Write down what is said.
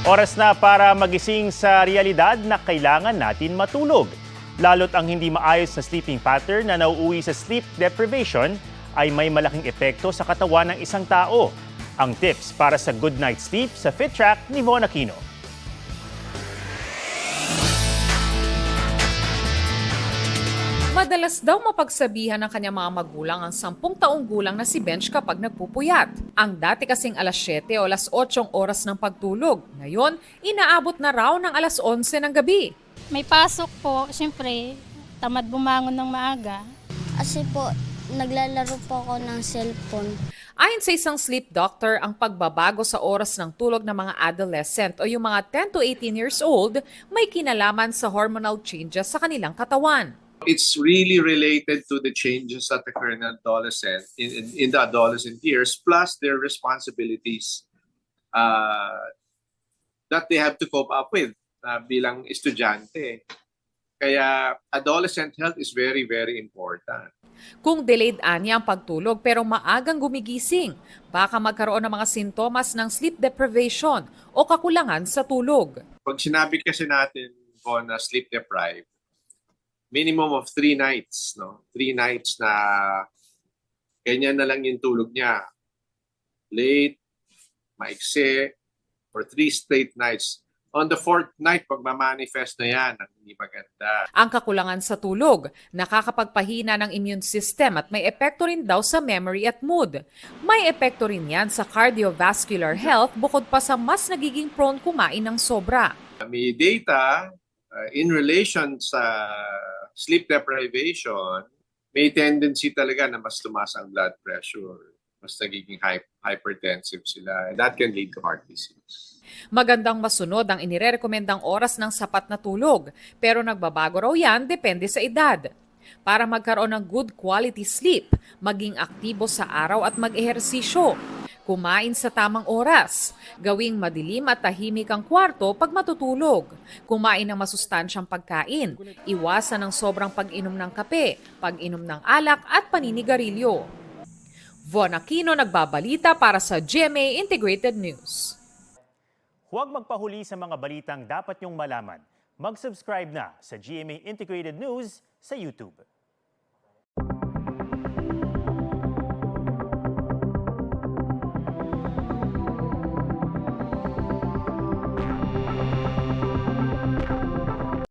Oras na para magising sa realidad na kailangan natin matulog. Lalo't ang hindi maayos na sleeping pattern na nauuwi sa sleep deprivation ay may malaking epekto sa katawan ng isang tao. Ang tips para sa good night's sleep sa Fit Track ni Von Aquino. Madalas daw mapagsabihan ng kanyang mga magulang ang 10 taong gulang na si Bench kapag nagpupuyat. Ang dati kasing alas 7 o alas 8 oras ng pagtulog. Ngayon, inaabot na raw ng alas 11 ng gabi. May pasok po, siyempre, tamad bumangon ng maaga. Kasi po, naglalaro po ako ng cellphone. Ayon sa isang sleep doctor, ang pagbabago sa oras ng tulog ng mga adolescent o yung mga 10 to 18 years old may kinalaman sa hormonal changes sa kanilang katawan. It's really related to the changes that occur in adolescent in the adolescent years, plus their responsibilities that they have to cope up with bilang estudyante. Kaya adolescent health is very, very important. Kung delayed anya ang pagtulog pero maagang gumigising, baka magkaroon ng mga sintomas ng sleep deprivation o kakulangan sa tulog. Pag sinabi kasi natin po na sleep deprived, minimum of 3 nights, no? 3 nights na ganyan na lang yung tulog niya. Late, maikse, for 3 straight nights. On the 4th night, pag ma-manifest na yan, ang hindi maganda. Ang kakulangan sa tulog, nakakapagpahina ng immune system at may epekto rin daw sa memory at mood. May epekto rin yan sa cardiovascular health bukod pa sa mas nagiging prone kumain ng sobra. May data in relation sa sleep deprivation, may tendency talaga na mas tumaas ang blood pressure. Mas nagiging hypertensive sila. And that can lead to heart disease. Magandang masunod ang inirekomendang oras ng sapat na tulog, pero nagbabago raw yan depende sa edad. Para magkaroon ng good quality sleep, maging aktibo sa araw at mag-ehersisyo. Kumain sa tamang oras. Gawing madilim at tahimik ang kwarto pag matutulog. Kumain ng masustansyang pagkain. Iwasan ang sobrang pag-inom ng kape, pag-inom ng alak at paninigarilyo. Von Aquino nagbabalita para sa GMA Integrated News. Huwag magpahuli sa mga balitang dapat niyong malaman. Mag-subscribe na sa GMA Integrated News sa YouTube.